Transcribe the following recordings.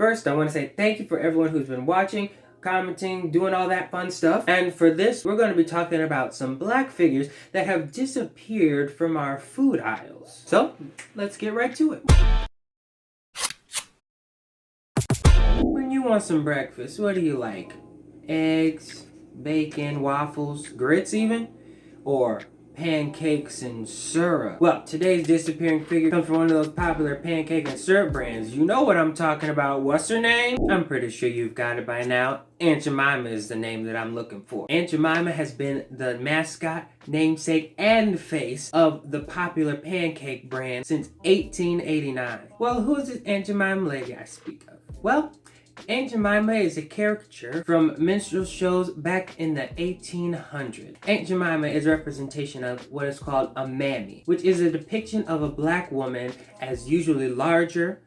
First, I want to say thank you for everyone who's been watching, commenting, doing all that fun stuff. And for this, we're going to be talking about some black figures that have disappeared from our food aisles. So, let's get right to it. When you want some breakfast, what do you like? Eggs, bacon, waffles, grits even? Or pancakes and syrup? Well, today's disappearing figure comes from one of those popular pancake and syrup brands. You know what I'm talking about. What's her name? I'm pretty sure you've got it by now. Aunt Jemima is the name that I'm looking for. Aunt Jemima has been the mascot, namesake, and face of the popular pancake brand since 1889. Well, who is this Aunt Jemima lady I speak of? Well, Aunt Jemima is a caricature from minstrel shows back in the 1800s. Aunt Jemima is a representation of what is called a mammy, which is a depiction of a black woman as usually larger,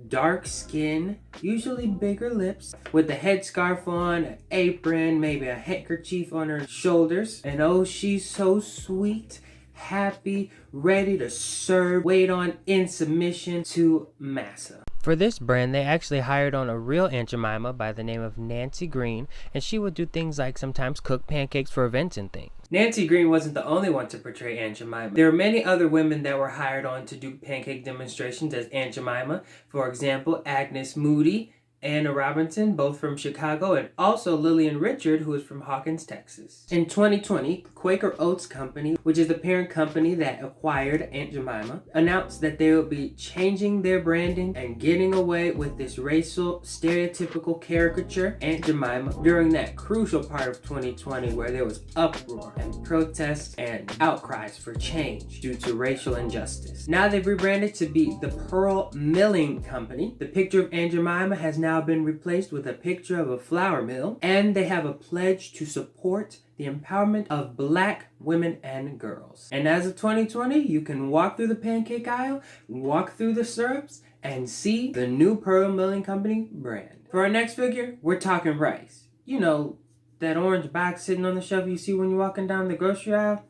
dark skin, usually bigger lips, with a headscarf on, an apron, maybe a handkerchief on her shoulders. And oh, she's so sweet, happy, ready to serve, wait on in submission to massa. For this brand, they actually hired on a real Aunt Jemima by the name of Nancy Green, and she would do things like sometimes cook pancakes for events and things. Nancy Green wasn't the only one to portray Aunt Jemima. There were many other women that were hired on to do pancake demonstrations as Aunt Jemima. For example, Agnes Moody, Anna Robinson, both from Chicago, and also Lillian Richard, who is from Hawkins, Texas. In 2020, Quaker Oats Company, which is the parent company that acquired Aunt Jemima, announced that they will be changing their branding and getting away with this racial, stereotypical caricature, Aunt Jemima, during that crucial part of 2020 where there was uproar and protests and outcries for change due to racial injustice. Now they've rebranded to be the Pearl Milling Company. The picture of Aunt Jemima has now been replaced with a picture of a flour mill, and they have a pledge to support the empowerment of black women and girls. And as of 2020, you can walk through the pancake aisle, walk through the syrups, and see the new Pearl Milling Company brand. For our next figure, we're talking rice. You know, that orange box sitting on the shelf you see when you're walking down the grocery aisle?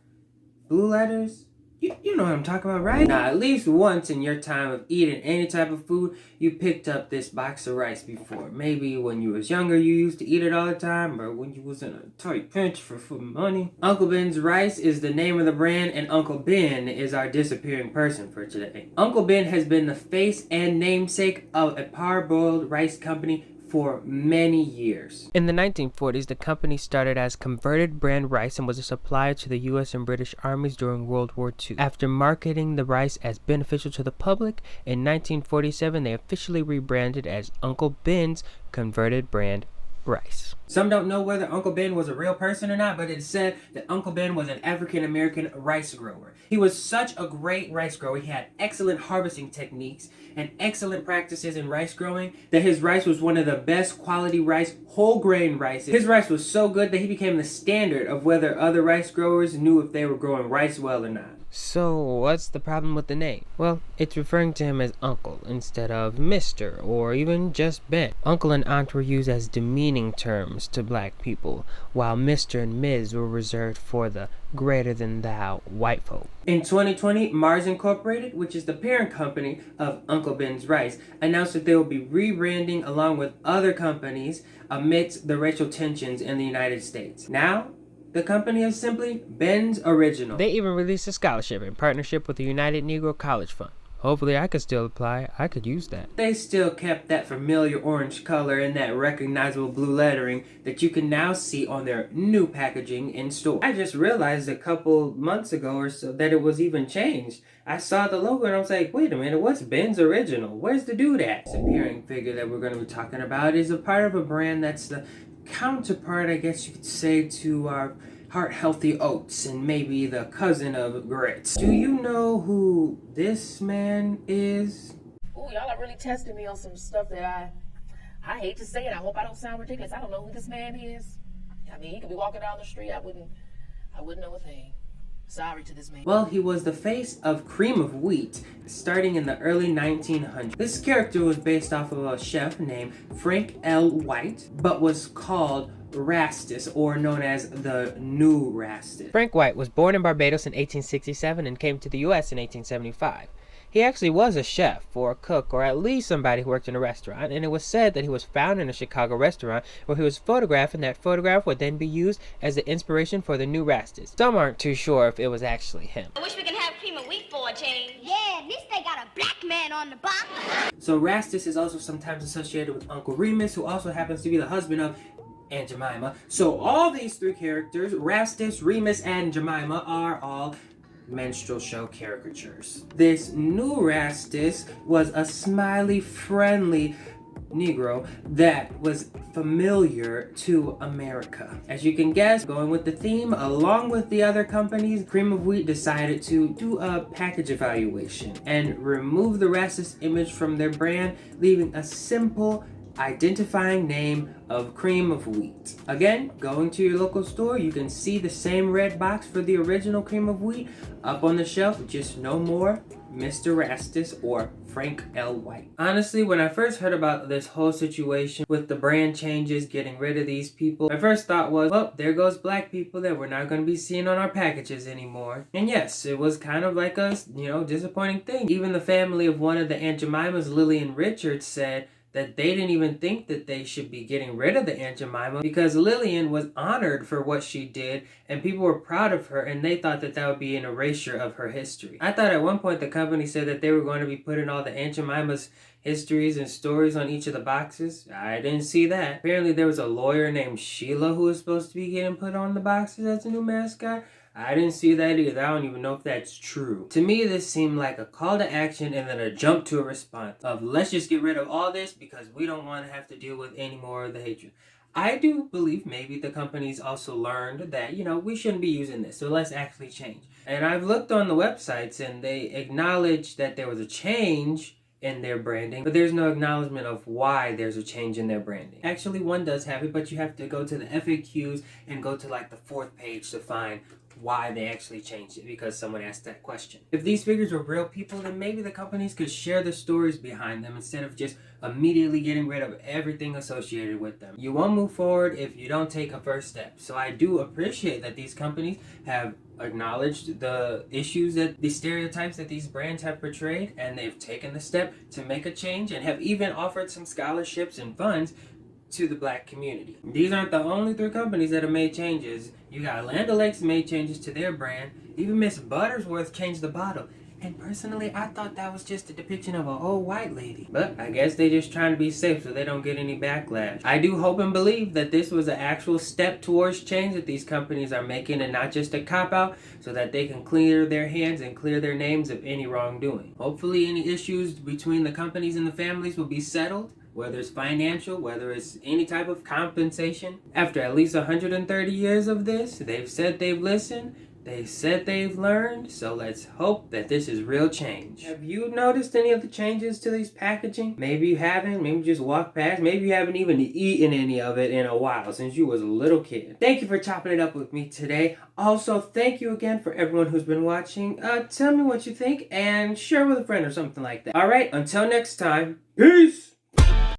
Blue letters? You know what I'm talking about, right? Now, at least once in your time of eating any type of food, you picked up this box of rice before. Maybe when you was younger, you used to eat it all the time, or when you was in a tight pinch for money. Uncle Ben's Rice is the name of the brand, and Uncle Ben is our disappearing person for today. Uncle Ben has been the face and namesake of a parboiled rice company for many years. In the 1940s, the company started as Converted Brand Rice and was a supplier to the US and British armies during World War II. After marketing the rice as beneficial to the public, in 1947 they officially rebranded as Uncle Ben's Converted Brand Rice. Some don't know whether Uncle Ben was a real person or not, but it's said that Uncle Ben was an African-American rice grower. He was such a great rice grower. He had excellent harvesting techniques and excellent practices in rice growing that his rice was one of the best quality rice, whole grain rices. His rice was so good that he became the standard of whether other rice growers knew if they were growing rice well or not. So, what's the problem with the name? Well, it's referring to him as Uncle instead of Mr. or even just Ben. Uncle and Aunt were used as demeaning terms to black people, while Mr. and Ms. were reserved for the greater-than-thou white folk. In 2020, Mars Incorporated, which is the parent company of Uncle Ben's Rice, announced that they will be rebranding along with other companies amidst the racial tensions in the United States. Now, the company is simply Ben's Original. They even released a scholarship in partnership with the United Negro College Fund. Hopefully I could still apply. I could use that. They still kept that familiar orange color and that recognizable blue lettering that you can now see on their new packaging in store. I just realized a couple months ago or so that it was even changed. I saw the logo and I was like, wait a minute, what's Ben's Original? Where's the dude at? This appearing figure that we're going to be talking about is a part of a brand that's the counterpart, I guess you could say, to our Heart Healthy Oats and maybe the cousin of grits. Do you know who this man is? Ooh, y'all are really testing me on some stuff that I hate to say it. I hope I don't sound ridiculous. I don't know who this man is. I mean, he could be walking down the street. I wouldn't know a thing. Sorry to this man. Well, he was the face of Cream of Wheat starting in the early 1900s. This character was based off of a chef named Frank L. White, but was called Rastus, or known as the New Rastus. Frank White was born in Barbados in 1867 and came to the U.S. in 1875. he actually was a chef or a cook or at least somebody who worked in a restaurant, and it was said that he was found in a Chicago restaurant where he was photographed, and that photograph would then be used as the inspiration for the new Rastus. Some aren't too sure if it was actually him. I wish we can have cream of wheat for a change. Yeah, at least they got a black man on the box. So Rastus is also sometimes associated with Uncle Remus, who also happens to be the husband of Aunt Jemima. So all these three characters, Rastus, Remus, and Jemima, are all minstrel show caricatures. This new Rastus was a smiley, friendly Negro that was familiar to America. As you can guess, going with the theme, along with the other companies, Cream of Wheat decided to do a package evaluation and remove the Rastus image from their brand, leaving a simple identifying name of Cream of Wheat. Again, going to your local store, you can see the same red box for the original Cream of Wheat up on the shelf, just no more Mr. Rastus or Frank L. White. Honestly, when I first heard about this whole situation with the brand changes, getting rid of these people, my first thought was, well, there goes black people that we're not going to be seeing on our packages anymore. And yes, it was kind of like a, disappointing thing. Even the family of one of the Aunt Jemimas, Lillian Richards, said that they didn't even think that they should be getting rid of the Aunt Jemima because Lillian was honored for what she did and people were proud of her, and they thought that that would be an erasure of her history. I thought at one point the company said that they were going to be putting all the Aunt Jemima's histories and stories on each of the boxes. I didn't see that. Apparently there was a lawyer named Sheila who was supposed to be getting put on the boxes as a new mascot. I didn't see that either. I don't even know if that's true. To me, this seemed like a call to action and then a jump to a response of let's just get rid of all this because we don't want to have to deal with any more of the hatred. I do believe maybe the companies also learned that, we shouldn't be using this, so let's actually change. And I've looked on the websites and they acknowledge that there was a change in their branding, but there's no acknowledgement of why there's a change in their branding. Actually, one does have it, but you have to go to the FAQs and go to like the 4th page to find why they actually changed it, because someone asked that question. If these figures were real people, then maybe the companies could share the stories behind them instead of just immediately getting rid of everything associated with them. You won't move forward if you don't take a first step. So I do appreciate that these companies have acknowledged the issues, that the stereotypes that these brands have portrayed, and they've taken the step to make a change and have even offered some scholarships and funds to the black community. These aren't the only 3 companies that have made changes. You got Land O'Lakes made changes to their brand. Even Miss Buttersworth changed the bottle. And personally, I thought that was just a depiction of an old white lady. But I guess they just trying to be safe so they don't get any backlash. I do hope and believe that this was an actual step towards change that these companies are making and not just a cop-out, so that they can clear their hands and clear their names of any wrongdoing. Hopefully any issues between the companies and the families will be settled, whether it's financial, whether it's any type of compensation. After at least 130 years of this, they've said they've listened, they said they've learned, so let's hope that this is real change. Have you noticed any of the changes to these packaging? Maybe you haven't, maybe you just walked past, maybe you haven't even eaten any of it in a while since you was a little kid. Thank you for chopping it up with me today. Also, thank you again for everyone who's been watching. Tell me what you think and share with a friend or something like that. Alright, until next time, peace!